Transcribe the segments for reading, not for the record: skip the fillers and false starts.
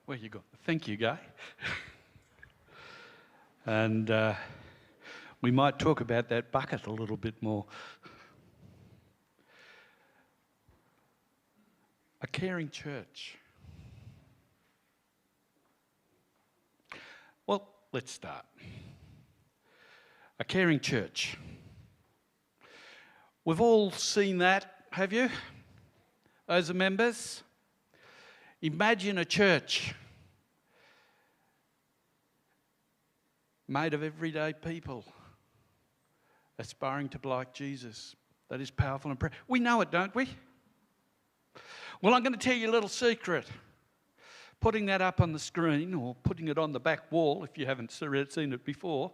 Where you go? Thank you, Guy. And we might talk about that bucket a little bit more. A caring church. Well, let's start. A caring church. We've all seen that, have you? Those are members. Imagine a church made of everyday people aspiring to be like Jesus. That is powerful and prayer. We know it, don't we? Well, I'm going to tell you a little secret. Putting that up on the screen or putting it on the back wall, if you haven't seen it before,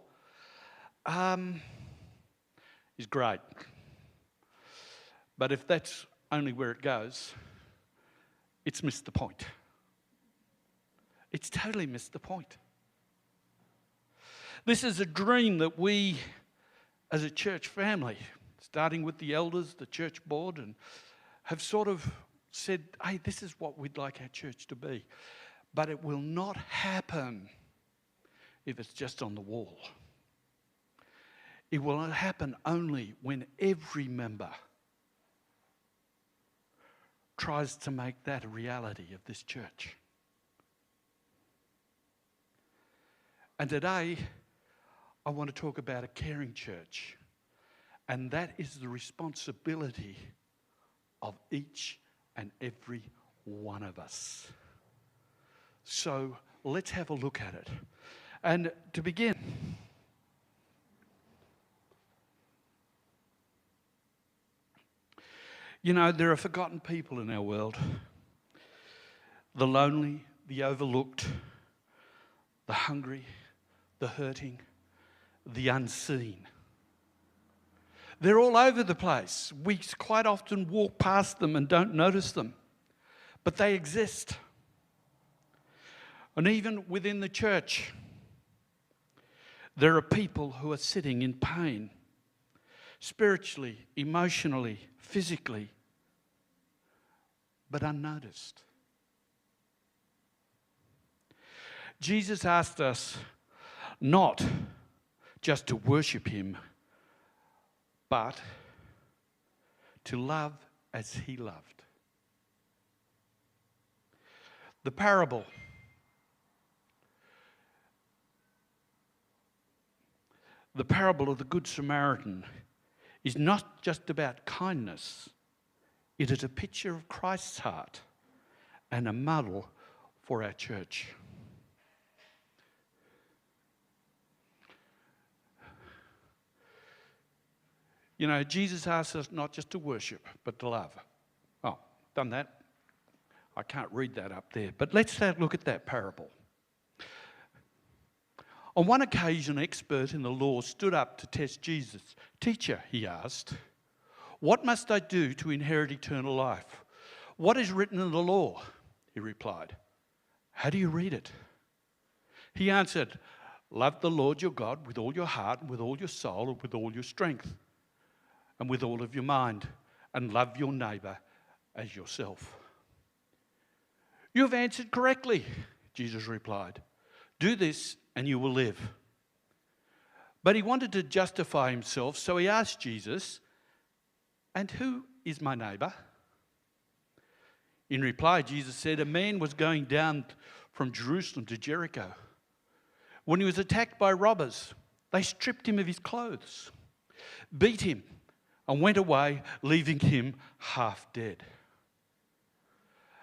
is great. But if that's only where it goes, it's missed the point. It's totally missed the point. This is a dream that we, as a church family, starting with the elders, the church board, and have sort of said, hey, this is what we'd like our church to be. But it will not happen if it's just on the wall. It will happen only when every member tries to make that a reality of this church. And today, I want to talk about a caring church. And that is the responsibility of each and every one of us. So let's have a look at it. And to begin, you know, there are forgotten people in our world. The lonely, the overlooked, the hungry, the hurting, the unseen. They're all over the place. We quite often walk past them and don't notice them, but they exist. And even within the church, there are people who are sitting in pain, spiritually, emotionally, physically, but unnoticed. Jesus asked us not just to worship him, but to love as he loved. The parable of the Good Samaritan is not just about kindness. It is a picture of Christ's heart and a model for our church. You know, Jesus asks us not just to worship, but to love. Oh, done that. I can't read that up there. But let's have a look at that parable. On one occasion, an expert in the law stood up to test Jesus. Teacher, he asked, what must I do to inherit eternal life? What is written in the law? He replied. How do you read it? He answered, love the Lord your God with all your heart, and with all your soul, and with all your strength, and with all of your mind, and love your neighbour as yourself. You have answered correctly, Jesus replied. Do this and you will live. But he wanted to justify himself, so he asked Jesus, and who is my neighbour? In reply, Jesus said, a man was going down from Jerusalem to Jericho when he was attacked by robbers. They stripped him of his clothes, beat him, and went away, leaving him half dead.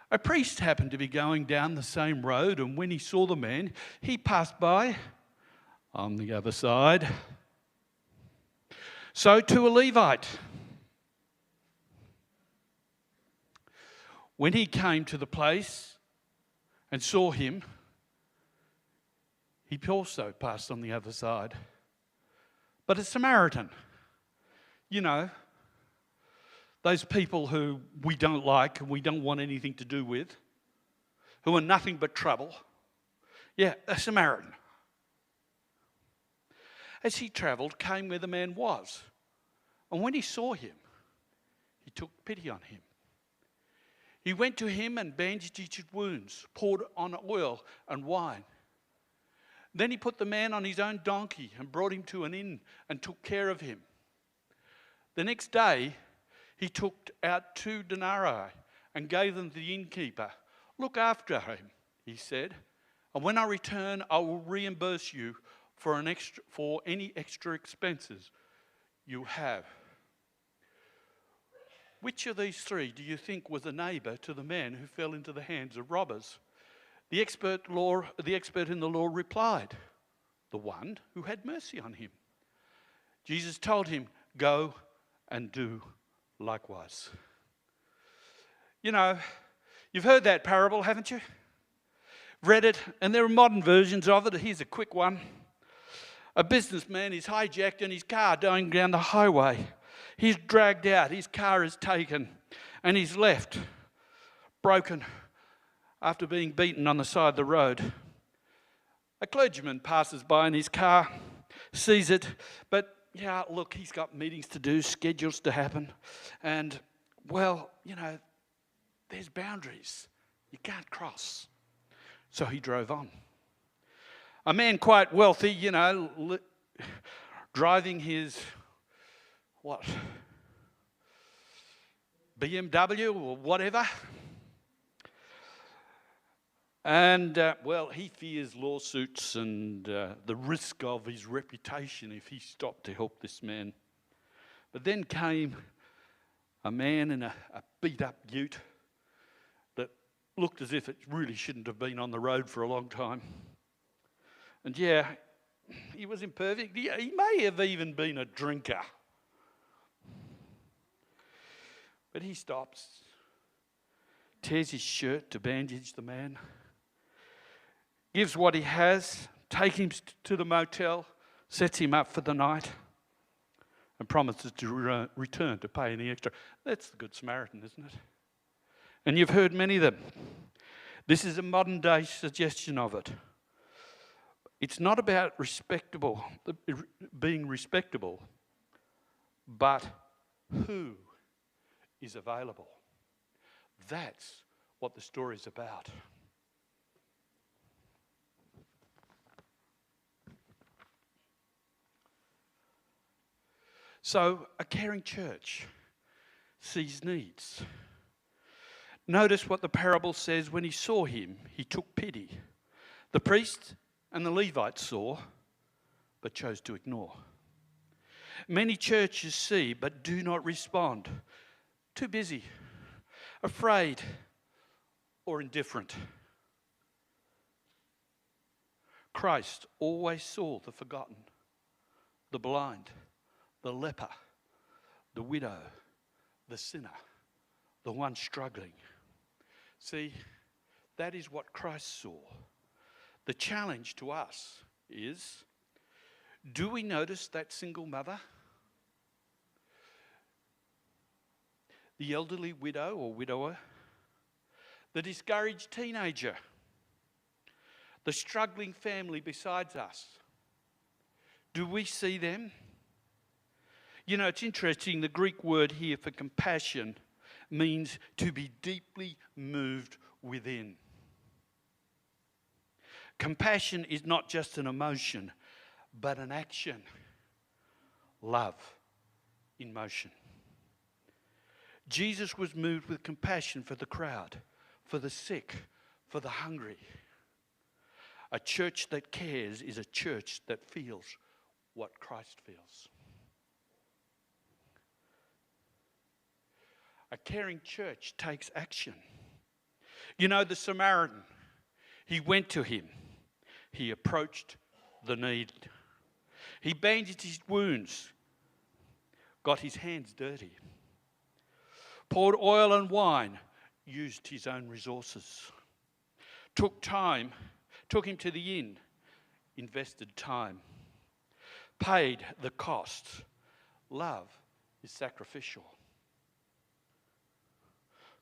A priest happened to be going down the same road, and when he saw the man, he passed by on the other side. So to a Levite, when he came to the place and saw him, he also passed on the other side. But a Samaritan, you know, those people who we don't like and we don't want anything to do with, who are nothing but trouble. Yeah, a Samaritan. As he travelled, came where the man was. And when he saw him, he took pity on him. He went to him and bandaged his wounds, poured on oil and wine. Then he put the man on his own donkey and brought him to an inn and took care of him. The next day, he took out 2 denarii and gave them to the innkeeper. "Look after him," he said, "and when I return, I will reimburse you for any extra expenses you have." Which of these 3 do you think was a neighbour to the man who fell into the hands of robbers? The expert in the law replied, "The one who had mercy on him." Jesus told him, "Go and do likewise." You know, you've heard that parable, haven't you? Read it, and there are modern versions of it. Here's a quick one. A businessman is hijacked in his car going down the highway. He's dragged out, his car is taken, and he's left broken after being beaten on the side of the road. A clergyman passes by in his car, sees it, but yeah, look, he's got meetings to do, schedules to happen, and, well, you know, there's boundaries you can't cross. So he drove on. A man quite wealthy, you know, driving his, BMW or whatever. And, well, he fears lawsuits and the risk of his reputation if he stopped to help this man. But then came a man in a beat-up ute that looked as if it really shouldn't have been on the road for a long time. And yeah, he was imperfect. He may have even been a drinker. But he stops, tears his shirt to bandage the man, gives what he has, takes him to the motel, sets him up for the night, and promises to return to pay any extra. That's the Good Samaritan, isn't it? And you've heard many of them. This is a modern day suggestion of it. It's not about being respectable, but who is available. That's what the story is about. So, a caring church sees needs. Notice what the parable says. When he saw him, he took pity. The priest and the Levites saw, but chose to ignore. Many churches see, but do not respond. Too busy, afraid, or indifferent. Christ always saw the forgotten, the blind, the leper, the widow, the sinner, the one struggling. See, that is what Christ saw. The challenge to us is, do we notice that single mother? The elderly widow or widower? The discouraged teenager? The struggling family beside us? Do we see them? You know, it's interesting, the Greek word here for compassion means to be deeply moved within. Compassion is not just an emotion, but an action. Love in motion. Jesus was moved with compassion for the crowd, for the sick, for the hungry. A church that cares is a church that feels what Christ feels. A caring church takes action. You know, the Samaritan, he went to him. He approached the need. He bandaged his wounds, got his hands dirty, poured oil and wine, used his own resources, took him to the inn, invested time, paid the cost. Love is sacrificial.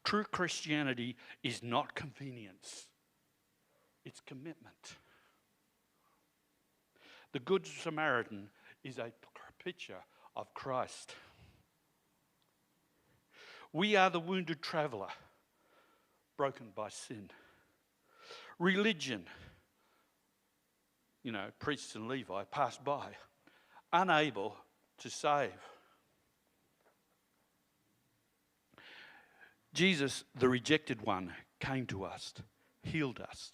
True Christianity is not convenience, it's commitment. The Good Samaritan is a picture of Christ. We are the wounded traveller, broken by sin. Religion, priests and Levi passed by, unable to save. Jesus, the rejected one, came to us, healed us,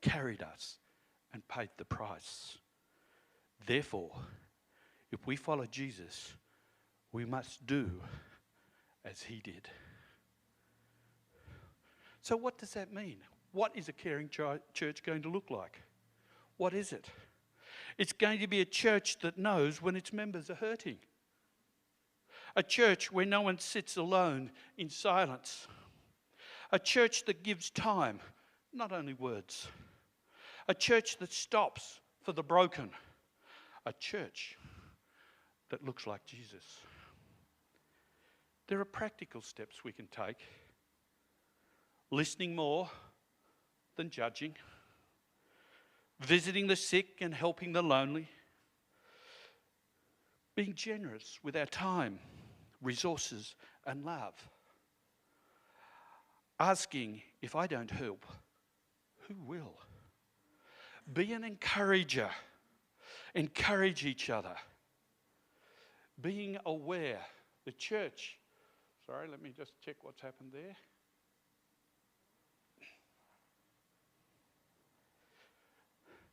carried us, and paid the price. Therefore, if we follow Jesus, we must do as he did. So what does that mean? What is a caring church going to look like? What is it? It's going to be a church that knows when its members are hurting. A church where no one sits alone in silence. A church that gives time, not only words. A church that stops for the broken. A church that looks like Jesus. There are practical steps we can take. Listening more than judging. Visiting the sick and helping the lonely. Being generous with our time, resources, and love. Asking, if I don't help, who will? Be an encourager. Encourage each other. Being aware. The church. Sorry, let me just check what's happened there.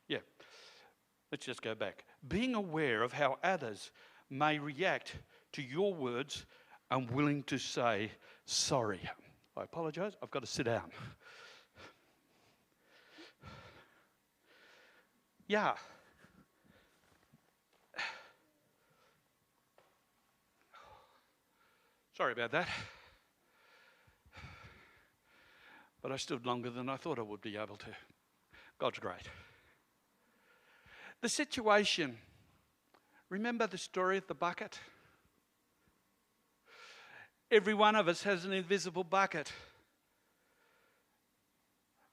Yeah, let's just go back. Being aware of how others may react to your words and willing to say, sorry. I apologise, I've got to sit down. Yeah. Sorry about that. But I stood longer than I thought I would be able to. God's great. The situation, remember the story of the bucket? Every one of us has an invisible bucket.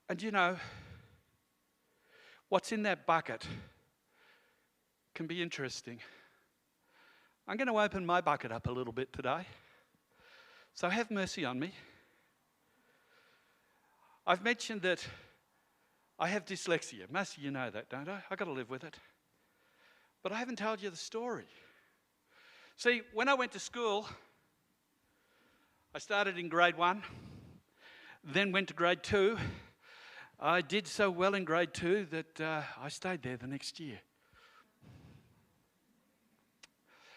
And what's in that bucket can be interesting. I'm going to open my bucket up a little bit today. So have mercy on me. I've mentioned that I have dyslexia. Most of you know that, don't I? I've got to live with it. But I haven't told you the story. See, when I went to school, I started in grade 1, then went to grade 2. I did so well in grade 2 that I stayed there the next year.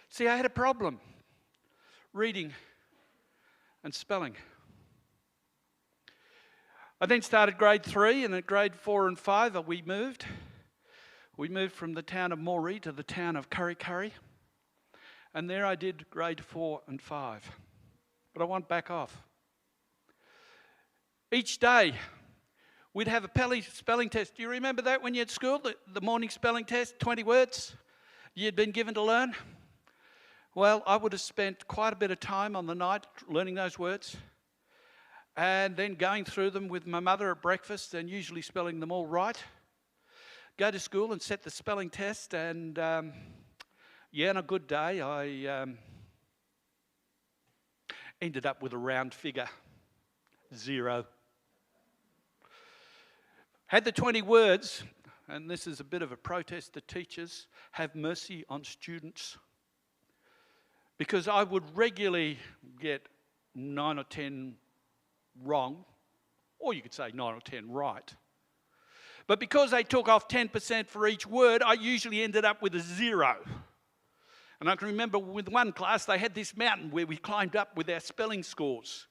See, I had a problem reading and spelling. I then started grade 3, and at grade 4 and 5 we moved. We moved from the town of Moree to the town of Kurri Kurri. And there I did grade 4 and 5. But I want back off. Each day we'd have a spelling test. Do you remember that when you had school, the morning spelling test, 20 words you'd been given to learn? Well, I would have spent quite a bit of time on the night learning those words. And then going through them with my mother at breakfast and usually spelling them all right. Go to school and set the spelling test, and on a good day I ended up with a round figure, 0. Had the 20 words, and this is a bit of a protest to teachers, have mercy on students. Because I would regularly get 9 or 10 wrong, or you could say 9 or 10 right. But because they took off 10% for each word, I usually ended up with a 0. And I can remember with one class, they had this mountain where we climbed up with our spelling scores.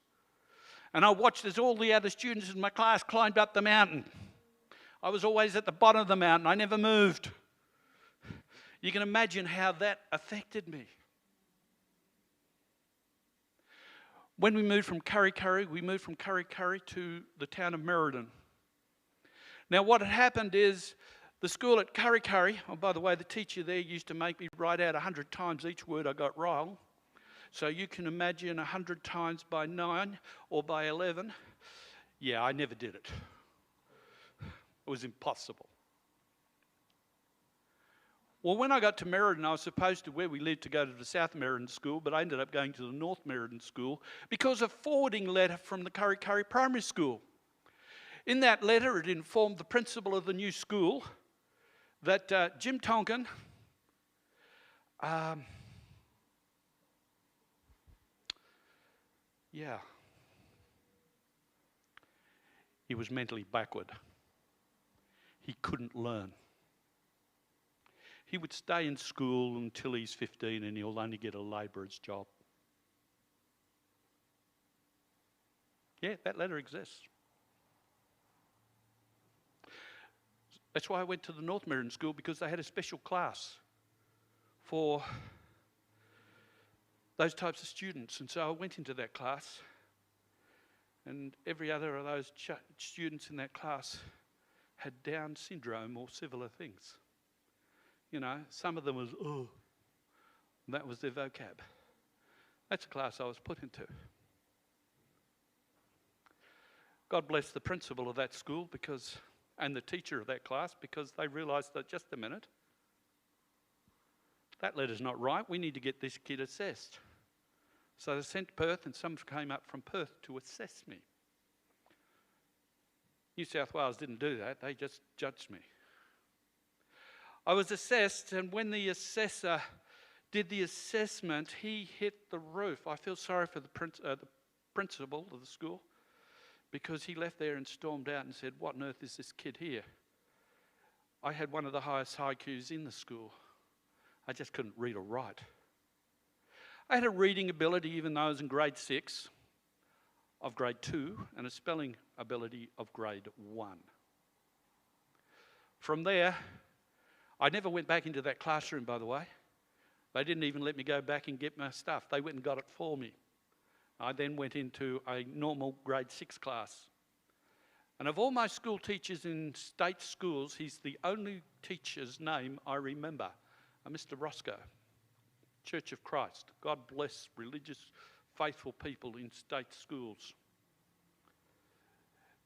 And I watched as all the other students in my class climbed up the mountain. I was always at the bottom of the mountain. I never moved. You can imagine how that affected me. When we moved from Kurri Kurri, we moved from Kurri Kurri to the town of Merredin. Now what had happened is the school at Kurri Kurri, oh by the way, the teacher there used to make me write out 100 times each word I got wrong. So you can imagine 100 times by 9 or by 11. Yeah, I never did it. It was impossible. Well, when I got to Merredin, I was supposed to, where we lived, to go to the South Merredin school, but I ended up going to the North Merredin school because of a forwarding letter from the Kurri Kurri primary school. In that letter, it informed the principal of the new school that Jim Tonkin he was mentally backward. He couldn't learn. He would stay in school until he's 15 and he'll only get a labourer's job. Yeah, that letter exists. That's why I went to the North Meriden School, because they had a special class for those types of students. And so I went into that class, and every other of those students in that class had Down syndrome or similar things. You know, some of them was, oh, that was their vocab. That's the class I was put into. God bless the principal of that school and the teacher of that class, because they realised that, just a minute, that letter's not right, we need to get this kid assessed. So they sent to Perth, and some came up from Perth to assess me. New South Wales didn't do that, they just judged me. I was assessed, and when the assessor did the assessment, he hit the roof. I feel sorry for the principal of the school, because he left there and stormed out and said, what on earth is this kid here? I had one of the highest IQs in the school. I just couldn't read or write. I had a reading ability, even though I was in grade 6, of grade 2, and a spelling ability of grade 1. From there, I never went back into that classroom, by the way. They didn't even let me go back and get my stuff. They went and got it for me. I then went into a normal grade 6 class. And of all my school teachers in state schools, he's the only teacher's name I remember, Mr. Roscoe, Church of Christ. God bless religious, faithful people in state schools.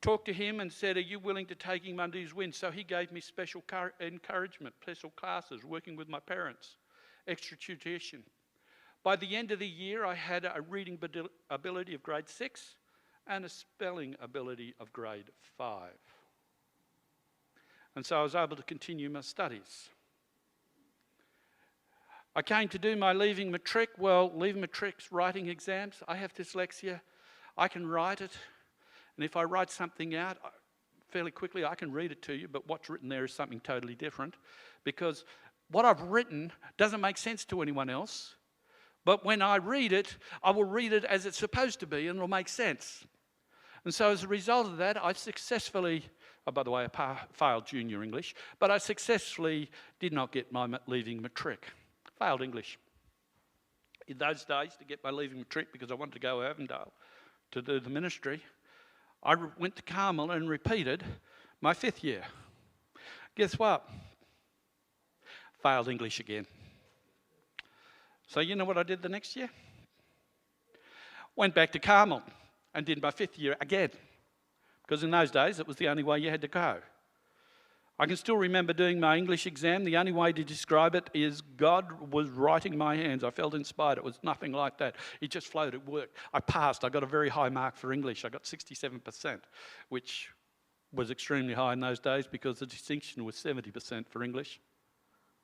Talked to him and said, are you willing to take him under his wing? So he gave me special encouragement, special classes, working with my parents, extra tuition. By the end of the year, I had a reading ability of grade 6 and a spelling ability of grade 5. And so I was able to continue my studies. I came to do my leaving matric. Well, leaving matric's writing exams. I have dyslexia. I can write it. And if I write something out fairly quickly, I can read it to you, but what's written there is something totally different, because what I've written doesn't make sense to anyone else. But when I read it, I will read it as it's supposed to be, and it'll make sense. And so as a result of that, I successfully, by the way, I failed junior English, but I successfully did not get my leaving matric. Failed English. In those days, to get my leaving matric, because I wanted to go to Avondale to do the ministry, I went to Carmel and repeated my 5th year. Guess what? Failed English again. So you know what I did the next year? Went back to Carmel and did my 5th year again. Because in those days, it was the only way you had to go. I can still remember doing my English exam. The only way to describe it is God was writing my hands. I felt inspired. It was nothing like that. It just flowed. It worked. I passed. I got a very high mark for English. I got 67%, which was extremely high in those days because the distinction was 70% for English.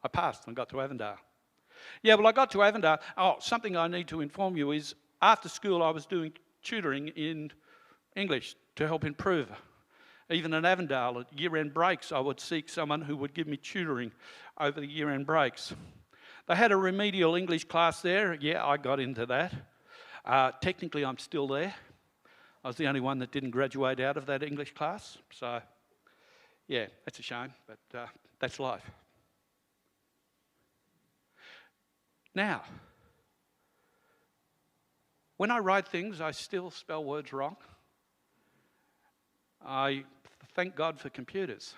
I passed and got to Avondale. Yeah, well, I got to Avondale. Oh, something I need to inform you is after school I was doing tutoring in English to help improve. Even at Avondale, at year-end breaks, I would seek someone who would give me tutoring over the year-end breaks. They had a remedial English class there. Yeah, I got into that. Technically, I'm still there. I was the only one that didn't graduate out of that English class. So, yeah, that's a shame, but that's life. Now, when I write things, I still spell words wrong. I thank God for computers,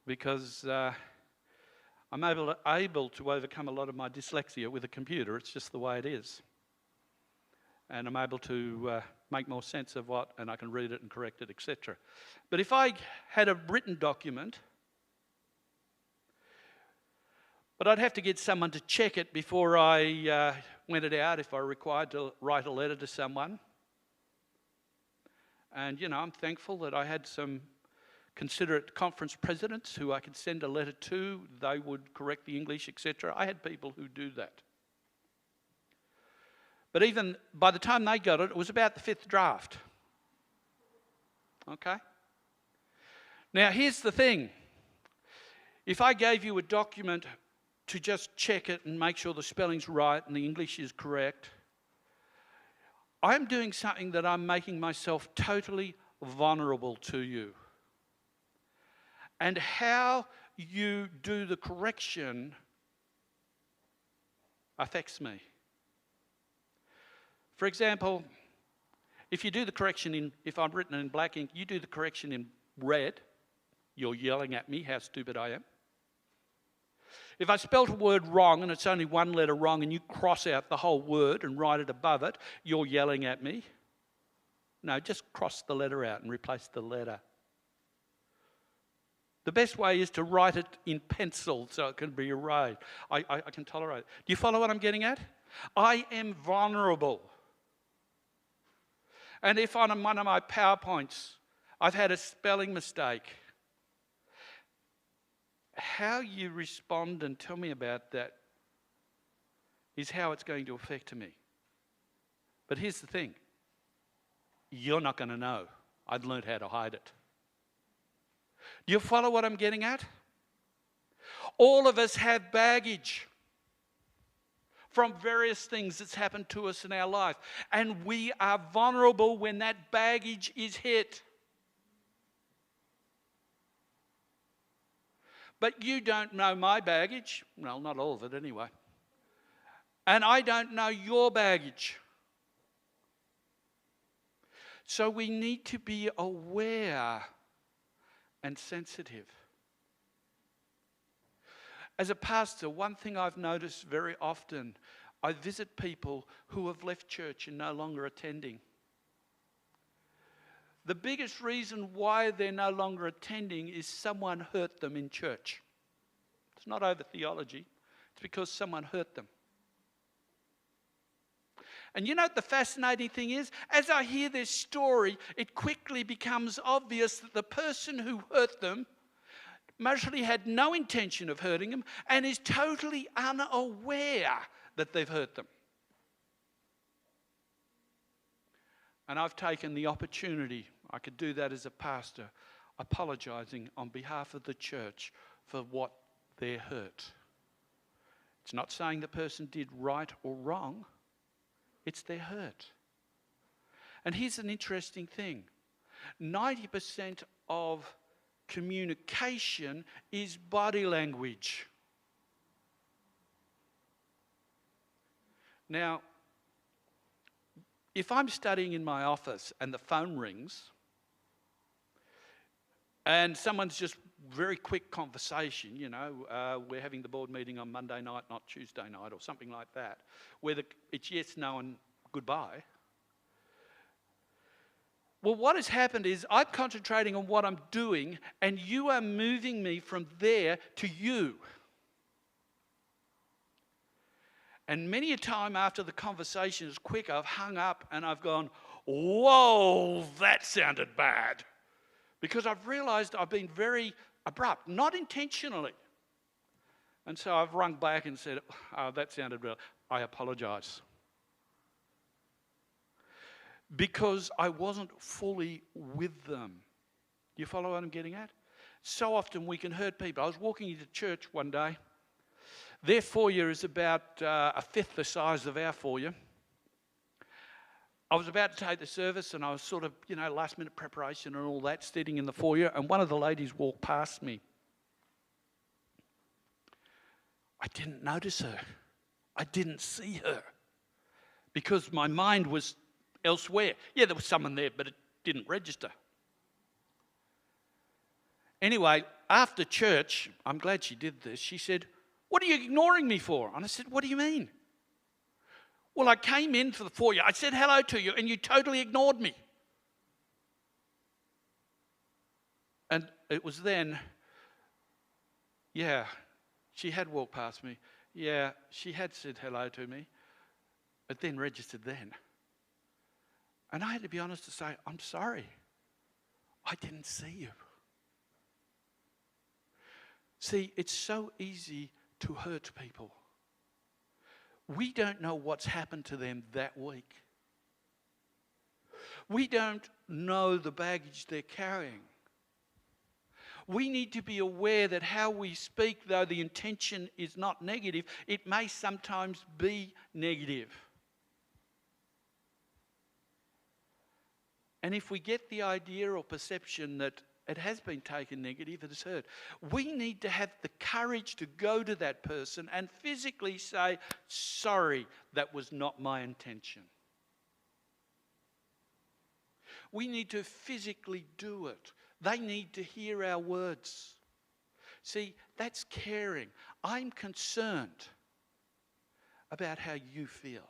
because I'm able to overcome a lot of my dyslexia with a computer. It's just the way it is. And I'm able to make more sense of what, and I can read it and correct it, etc. But if I had a written document, but I'd have to get someone to check it before I went it out if I were required to write a letter to someone. And, I'm thankful that I had some considerate conference presidents who I could send a letter to. They would correct the English, etc. I had people who do that. But even by the time they got it, it was about the 5th draft. Okay? Now, here's the thing. If I gave you a document to just check it and make sure the spelling's right and the English is correct, I'm doing something that I'm making myself totally vulnerable to you. And how you do the correction affects me. For example, if you do the correction if I'm written in black ink, you do the correction in red, you're yelling at me how stupid I am. If I spelt a word wrong and it's only one letter wrong and you cross out the whole word and write it above it, you're yelling at me. No, just cross the letter out and replace the letter. The best way is to write it in pencil so it can be erased. I can tolerate it. Do you follow what I'm getting at? I am vulnerable. And if on one of my PowerPoints I've had a spelling mistake, how you respond and tell me about that is how it's going to affect me. But here's the thing. You're not going to know. I've learned how to hide it. Do you follow what I'm getting at? All of us have baggage from various things that's happened to us in our life. And we are vulnerable when that baggage is hit. But you don't know my baggage. Well, not all of it anyway. And I don't know your baggage. So we need to be aware and sensitive. As a pastor, one thing I've noticed very often, I visit people who have left church and no longer attending. The biggest reason why they're no longer attending is someone hurt them in church. It's not over theology. It's because someone hurt them. And you know what the fascinating thing is? As I hear this story, it quickly becomes obvious that the person who hurt them mostly had no intention of hurting them and is totally unaware that they've hurt them. And I've taken the opportunity, I could do that as a pastor, apologising on behalf of the church for what they're hurt. It's not saying the person did right or wrong, it's their hurt. And here's an interesting thing. 90% of communication is body language. Now, if I'm studying in my office and the phone rings and someone's just very quick conversation, we're having the board meeting on Monday night, not Tuesday night, or something like that, where it's yes, no, and goodbye. Well, what has happened is I'm concentrating on what I'm doing, and you are moving me from there to you. And many a time after the conversation is quick, I've hung up and I've gone, whoa, that sounded bad. Because I've realised I've been very abrupt, not intentionally. And so I've rung back and said, oh, that sounded real. I apologise. Because I wasn't fully with them. Do you follow what I'm getting at? So often we can hurt people. I was walking into church one day. Their foyer is about a fifth the size of our foyer. I was about to take the service and I was sort of, last minute preparation and all that, sitting in the foyer, and one of the ladies walked past me. I didn't notice her. I didn't see her because my mind was elsewhere. Yeah, there was someone there, but it didn't register. Anyway, after church, I'm glad she did this, she said, "What are you ignoring me for?" And I said, "What do you mean?" "Well, I came in for the foyer. I said hello to you, and you totally ignored me." And it was then, she had walked past me. Yeah, she had said hello to me. It then registered then. And I had to be honest to say, I'm sorry. I didn't see you. See, it's so easy to hurt people. We don't know what's happened to them that week. We don't know the baggage they're carrying. We need to be aware that how we speak, though the intention is not negative, it may sometimes be negative. And if we get the idea or perception that it has been taken negative, it is hurt, we need to have the courage to go to that person and physically say, sorry, that was not my intention. We need to physically do it. They need to hear our words. See, that's caring. I'm concerned about how you feel.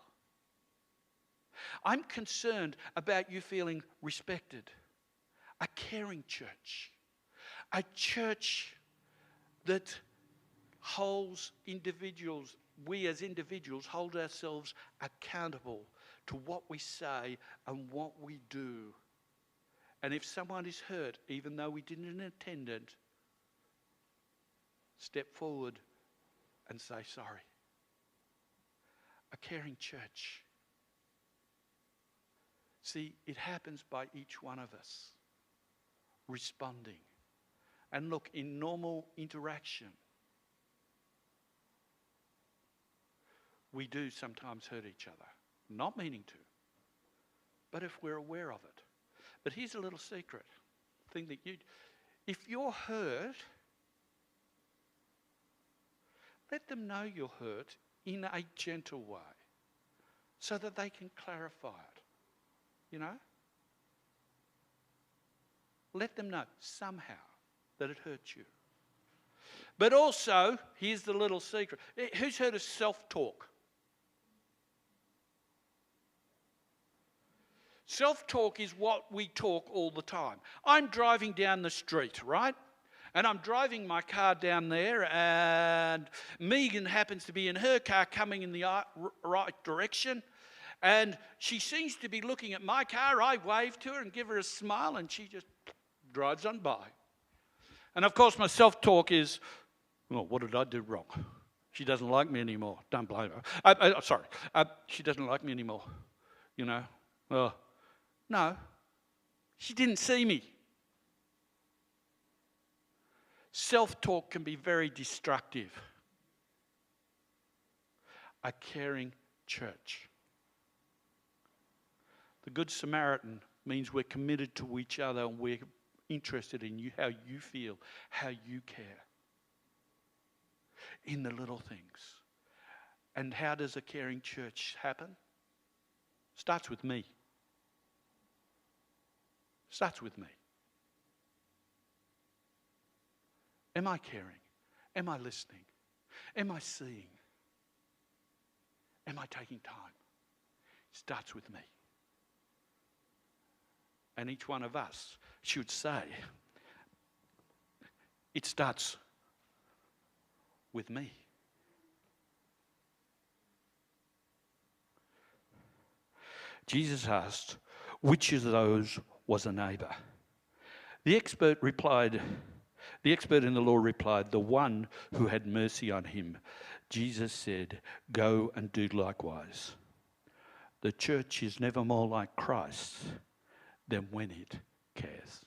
I'm concerned about you feeling respected. A caring church. A church that holds individuals, we as individuals hold ourselves accountable to what we say and what we do. And if someone is hurt, even though we didn't intend it, step forward and say sorry. A caring church. See, it happens by each one of us responding. And look, in normal interaction, we do sometimes hurt each other. Not meaning to, but if we're aware of it. But here's a little secret thing that if you're hurt, let them know you're hurt in a gentle way so that they can clarify it. You know? Let them know somehow that it hurt you. But also, here's the little secret. Who's heard of self-talk? Self-talk is what we talk all the time. I'm driving down the street, right? And I'm driving my car down there, and Megan happens to be in her car coming in the right direction. And she seems to be looking at my car. I wave to her and give her a smile, and she just drives on by. And of course, my self-talk is, well, what did I do wrong? She doesn't like me anymore. Don't blame her. Sorry. She doesn't like me anymore. You know? No. She didn't see me. Self-talk can be very destructive. A caring church. The Good Samaritan means we're committed to each other and we're interested in you, how you feel, how you care. In the little things. And how does a caring church happen? Starts with me. Starts with me. Am I caring? Am I listening? Am I seeing? Am I taking time? Starts with me. And each one of us should say, it starts with me. Jesus asked, which of those was a neighbour? The expert in the law replied, the one who had mercy on him. Jesus said, go and do likewise. The church is never more like Christ than when it cares.